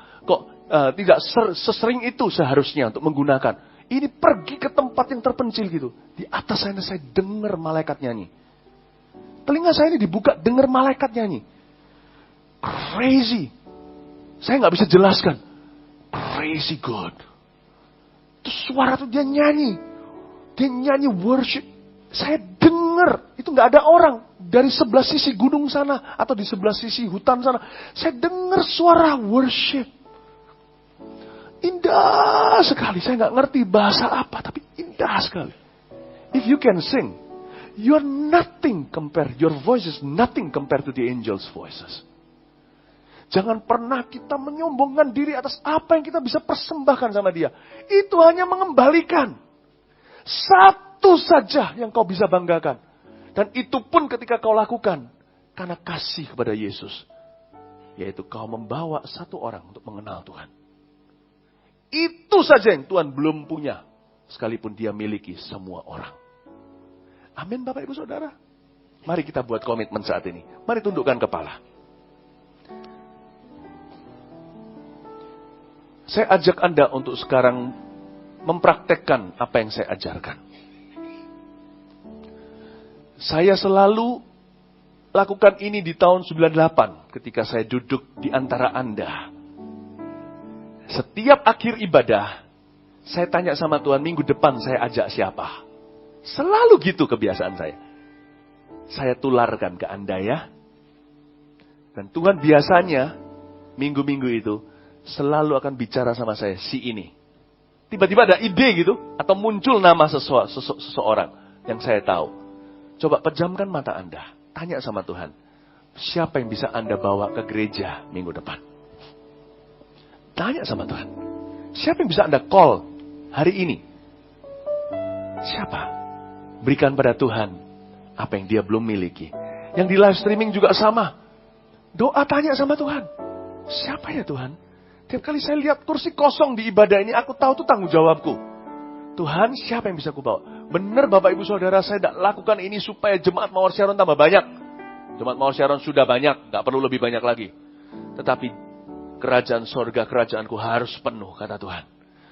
tidak sesering itu seharusnya untuk menggunakan. Ini pergi ke tempat yang terpencil gitu. Di atas sana saya dengar malaikat nyanyi. Telinga saya ini dibuka dengar malaikat nyanyi. Crazy. Saya nggak bisa jelaskan. Crazy God. Terus suara tuh dia nyanyi. Dia nyanyi worship. Saya dengar, itu nggak ada orang. Dari sebelah sisi gunung sana, atau di sebelah sisi hutan sana. Saya dengar suara worship. Indah sekali, saya nggak ngerti bahasa apa, tapi indah sekali. If you can sing, you are nothing compared, your voice is nothing compared to the angels' voices. Jangan pernah kita menyombongkan diri atas apa yang kita bisa persembahkan sama dia. Itu hanya mengembalikan. Satu saja yang kau bisa banggakan. Dan itu pun ketika kau lakukan. Karena kasih kepada Yesus. Yaitu kau membawa satu orang untuk mengenal Tuhan. Itu saja yang Tuhan belum punya. Sekalipun dia miliki semua orang. Amin Bapak Ibu Saudara. Mari kita buat komitmen saat ini. Mari tundukkan kepala. Saya ajak Anda untuk sekarang mempraktekkan apa yang saya ajarkan. Saya selalu lakukan ini di tahun 98 ketika saya duduk di antara Anda. Setiap akhir ibadah, saya tanya sama Tuhan, minggu depan saya ajak siapa? Selalu gitu kebiasaan saya. Saya tularkan ke Anda ya. Dan Tuhan biasanya, minggu-minggu itu, selalu akan bicara sama saya, si ini. Tiba-tiba ada ide gitu, atau muncul nama seseorang yang saya tahu. Coba pejamkan mata Anda. Tanya sama Tuhan. Siapa yang bisa Anda bawa ke gereja minggu depan? Tanya sama Tuhan. Siapa yang bisa Anda call hari ini? Siapa? Berikan pada Tuhan apa yang dia belum miliki. Yang di live streaming juga sama. Doa tanya sama Tuhan. Siapa ya Tuhan? Tiap kali saya lihat kursi kosong di ibadah ini, aku tahu itu tanggung jawabku. Tuhan, siapa yang bisa aku bawa? Benar Bapak Ibu Saudara, saya tidak lakukan ini supaya jemaat Mawar Syaron tambah banyak. Jemaat Mawar Syaron sudah banyak, gak perlu lebih banyak lagi. Tetapi kerajaan sorga, kerajaanku harus penuh, kata Tuhan.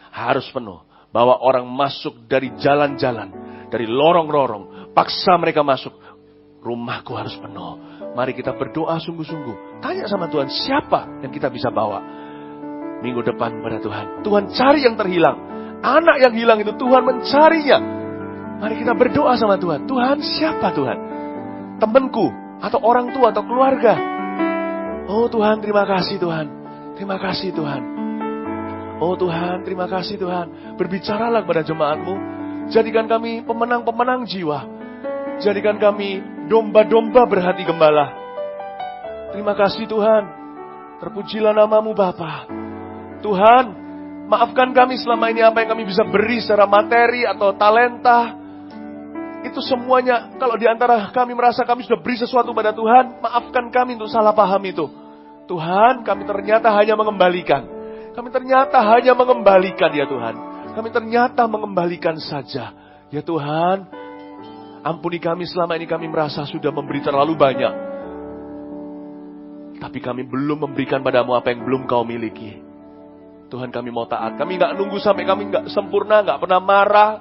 Harus penuh. Bawa orang masuk dari jalan-jalan, dari lorong-lorong. Paksa mereka masuk. Rumahku harus penuh. Mari kita berdoa sungguh-sungguh. Tanya sama Tuhan, siapa yang kita bisa bawa minggu depan pada Tuhan. Tuhan cari yang terhilang. Anak yang hilang itu Tuhan mencarinya. Mari kita berdoa sama Tuhan. Tuhan, siapa Tuhan? Temanku, atau orang tua, atau keluarga. Oh Tuhan, terima kasih Tuhan. Terima kasih Tuhan. Oh Tuhan, terima kasih Tuhan. Berbicaralah kepada jemaat-Mu. Jadikan kami pemenang-pemenang jiwa. Jadikan kami domba-domba berhati gembala. Terima kasih Tuhan. Terpujilah nama-Mu Bapa. Tuhan, maafkan kami selama ini apa yang kami bisa beri secara materi atau talenta. Itu semuanya, kalau di antara kami merasa kami sudah beri sesuatu pada Tuhan, maafkan kami untuk salah paham itu. Tuhan, kami ternyata hanya mengembalikan. Kami ternyata hanya mengembalikan ya Tuhan. Kami ternyata mengembalikan saja. Ya Tuhan, ampuni kami selama ini kami merasa sudah memberi terlalu banyak. Tapi kami belum memberikan padamu apa yang belum kau miliki. Tuhan, kami mau taat. Kami gak nunggu sampai kami gak sempurna, gak pernah marah,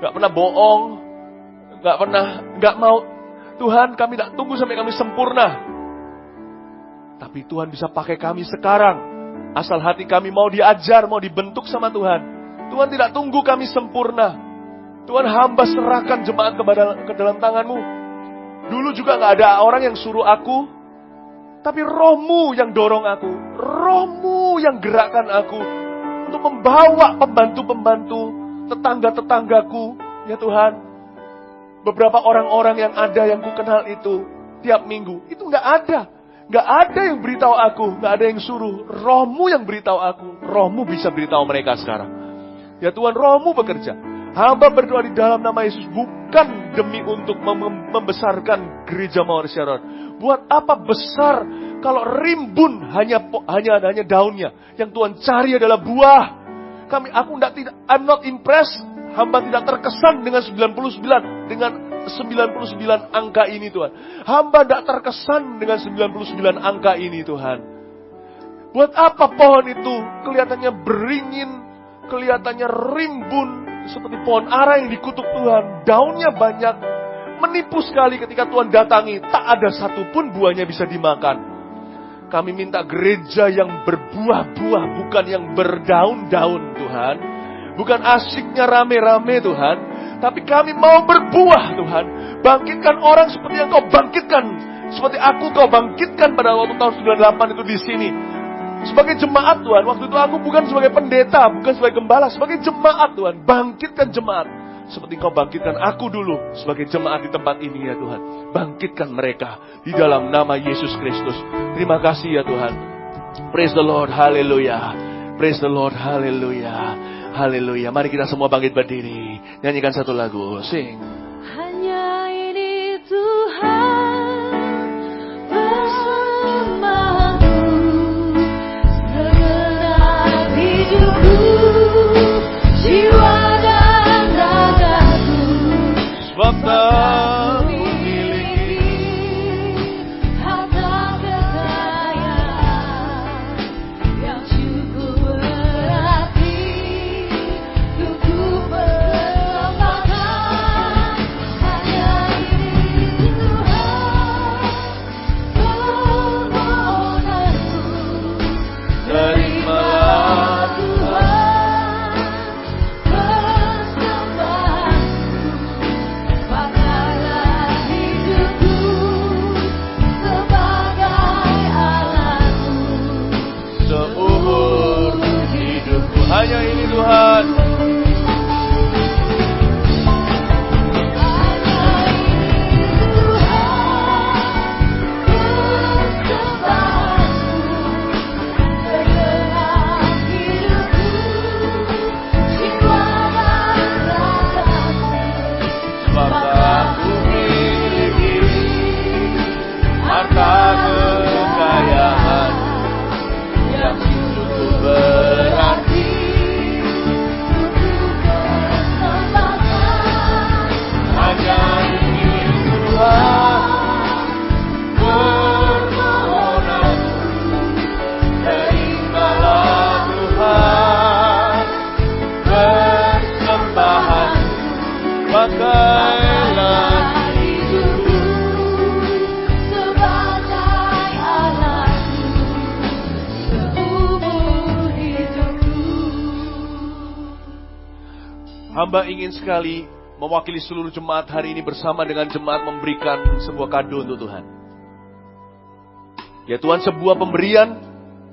gak pernah bohong, gak mau. Tuhan, kami gak tunggu sampai kami sempurna. Tapi Tuhan bisa pakai kami sekarang. Asal hati kami mau diajar, mau dibentuk sama Tuhan. Tuhan tidak tunggu kami sempurna. Tuhan, hamba serahkan jemaat ke dalam tangan-Mu. Dulu juga gak ada orang yang suruh aku. Tapi Roh-Mu yang dorong aku. Roh-Mu yang gerakkan aku. Untuk membawa pembantu-pembantu, tetangga-tetanggaku. Ya Tuhan. Beberapa orang-orang yang ada yang ku kenal itu tiap minggu, itu nggak ada. Nggak ada yang beritahu aku, nggak ada yang suruh. Roh-Mu yang beritahu aku. Roh-Mu bisa beritahu mereka sekarang. Ya Tuhan, Roh-Mu bekerja. Hamba berdoa di dalam nama Yesus, bukan demi untuk membesarkan gereja Mawar Sharon. Buat apa besar kalau rimbun hanya daunnya. Yang Tuhan cari adalah buah. I'm not impressed. Hamba tidak terkesan dengan 99 angka ini Tuhan. Hamba tidak terkesan dengan 99 angka ini Tuhan. Buat apa pohon itu kelihatannya beringin, kelihatannya rimbun seperti pohon ara yang dikutuk Tuhan. Daunnya banyak, menipu sekali ketika Tuhan datangi. Tak ada satupun buahnya bisa dimakan. Kami minta gereja yang berbuah-buah, bukan yang berdaun-daun Tuhan. Bukan asyiknya rame-rame Tuhan, tapi kami mau berbuah Tuhan. Bangkitkan orang seperti yang Kau bangkitkan, seperti aku Kau bangkitkan pada waktu tahun 98 itu di sini. Sebagai jemaat Tuhan, waktu itu aku bukan sebagai pendeta, bukan sebagai gembala, sebagai jemaat Tuhan. Bangkitkan jemaat, seperti Kau bangkitkan aku dulu sebagai jemaat di tempat ini ya Tuhan. Bangkitkan mereka di dalam nama Yesus Kristus. Terima kasih ya Tuhan. Praise the Lord, haleluya. Praise the Lord, haleluya. Haleluya. Mari kita semua bangkit berdiri. Nyanyikan satu lagu. Sing. Hanya ini Tuhan bersamaku segenap hidupku, jiwa dan ragaku. Sebab tak hanya ini Tuhan. Sebab aku miliki harta kekayaan yang cukup berarti. Pakailah hidupku sebagai alatku seumur hidupku. Hamba ingin sekali mewakili seluruh jemaat hari ini bersama dengan jemaat memberikan sebuah kado untuk Tuhan. Ya Tuhan, sebuah pemberian.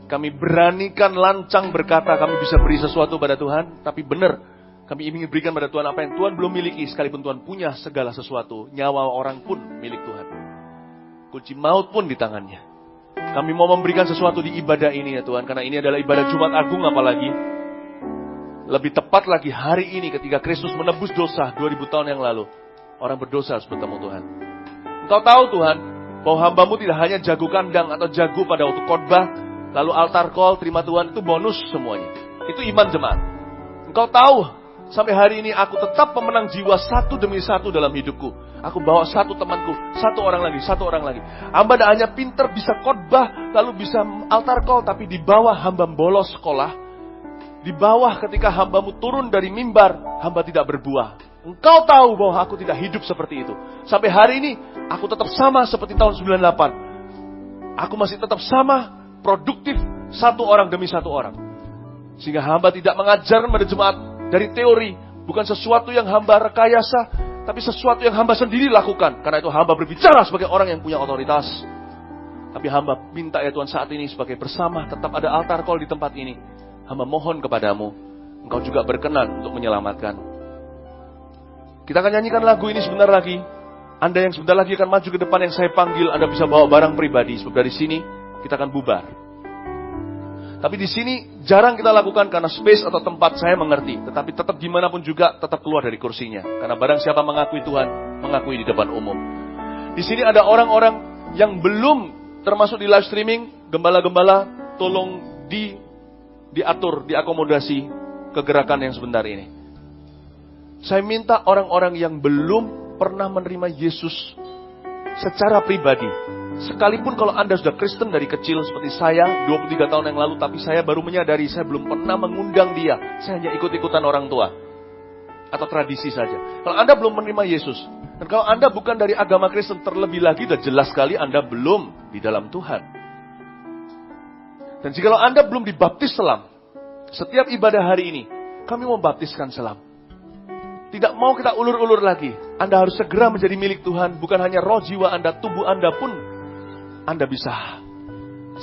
Kami beranikan lancang berkata kami bisa beri sesuatu pada Tuhan, tapi benar. Kami ingin berikan pada Tuhan apa yang Tuhan belum miliki, sekalipun Tuhan punya segala sesuatu. Nyawa orang pun milik Tuhan. Kunci maut pun di tangannya. Kami mau memberikan sesuatu di ibadah ini ya Tuhan, karena ini adalah ibadah Jumat Agung apalagi. Lebih tepat lagi hari ini ketika Kristus menebus dosa 2000 tahun yang lalu. Orang berdosa harus bertemu Tuhan. Engkau tahu Tuhan, bahwa hamba-Mu tidak hanya jago kandang atau jago pada waktu khotbah, lalu altar call, terima Tuhan, itu bonus semuanya. Itu iman jemaat. Engkau tahu, sampai hari ini aku tetap pemenang jiwa satu demi satu dalam hidupku. Aku bawa satu temanku, satu orang lagi. Hamba tidak hanya pinter bisa khotbah, lalu bisa altar call, tapi di bawah hamba bolos sekolah. Di bawah ketika hamba-Mu turun dari mimbar, hamba tidak berbuah. Engkau tahu bahwa aku tidak hidup seperti itu. Sampai hari ini, aku tetap sama seperti tahun 98. Aku masih tetap sama, produktif, satu orang demi satu orang. Sehingga hamba tidak mengajar pada jemaat dari teori, bukan sesuatu yang hamba rekayasa, tapi sesuatu yang hamba sendiri lakukan. Karena itu hamba berbicara sebagai orang yang punya otoritas. Tapi hamba minta ya Tuhan saat ini sebagai bersama, tetap ada altar call di tempat ini. Hamba mohon kepadamu, Engkau juga berkenan untuk menyelamatkan. Kita akan nyanyikan lagu ini sebentar lagi. Anda yang sebentar lagi akan maju ke depan yang saya panggil, Anda bisa bawa barang pribadi. Sebab dari sini kita akan bubar. Tapi di sini jarang kita lakukan karena space atau tempat saya mengerti. Tetapi tetap gimana pun juga tetap keluar dari kursinya. Karena barang siapa mengakui Tuhan, mengakui di depan umum. Di sini ada orang-orang yang belum termasuk di live streaming. Gembala-gembala tolong diatur, diakomodasi kegerakan yang sebentar ini. Saya minta orang-orang yang belum pernah menerima Yesus secara pribadi. Sekalipun kalau Anda sudah Kristen dari kecil seperti saya 23 tahun yang lalu, tapi saya baru menyadari saya belum pernah mengundang dia. Saya hanya ikut-ikutan orang tua atau tradisi saja. Kalau Anda belum menerima Yesus, dan kalau Anda bukan dari agama Kristen, terlebih lagi sudah jelas sekali Anda belum di dalam Tuhan. Dan jika Anda belum dibaptis selam, setiap ibadah hari ini kami mau baptiskan selam. Tidak mau kita ulur-ulur lagi. Anda harus segera menjadi milik Tuhan. Bukan hanya roh, jiwa Anda, tubuh Anda pun Anda bisa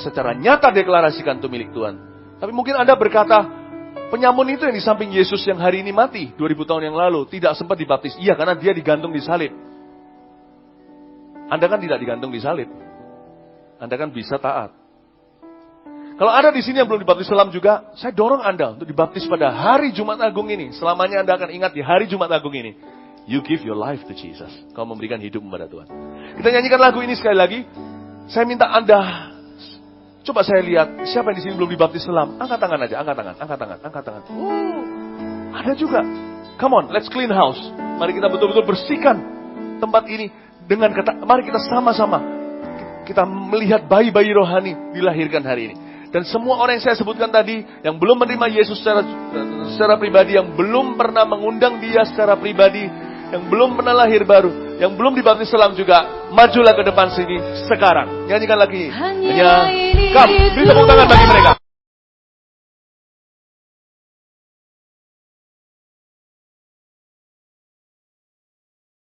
secara nyata deklarasikan itu milik Tuhan. Tapi mungkin Anda berkata, penyamun itu yang di samping Yesus yang hari ini mati 2000 tahun yang lalu tidak sempat dibaptis. Iya, karena dia digantung di salib. Anda kan tidak digantung di salib. Anda kan bisa taat. Kalau ada di sini yang belum dibaptis selam juga, saya dorong Anda untuk dibaptis pada hari Jumat Agung ini. Selamanya Anda akan ingat di hari Jumat Agung ini. You give your life to Jesus. Kau memberikan hidup kepada Tuhan. Kita nyanyikan lagu ini sekali lagi. Saya minta Anda, coba saya lihat, siapa yang di sini belum dibaptis selam? Angkat tangan aja, angkat tangan, angkat tangan, angkat tangan. Ada juga. Come on, let's clean house. Mari kita betul-betul bersihkan tempat ini dengan kata, mari kita sama-sama kita melihat bayi-bayi rohani dilahirkan hari ini. Dan semua orang yang saya sebutkan tadi, yang belum menerima Yesus secara pribadi, yang belum pernah mengundang dia secara pribadi, yang belum pernah lahir baru, yang belum dibaptis selam juga, majulah ke depan sini sekarang. Nyanyikan lagi. Hanya, come, beri tepuk tangan bagi mereka.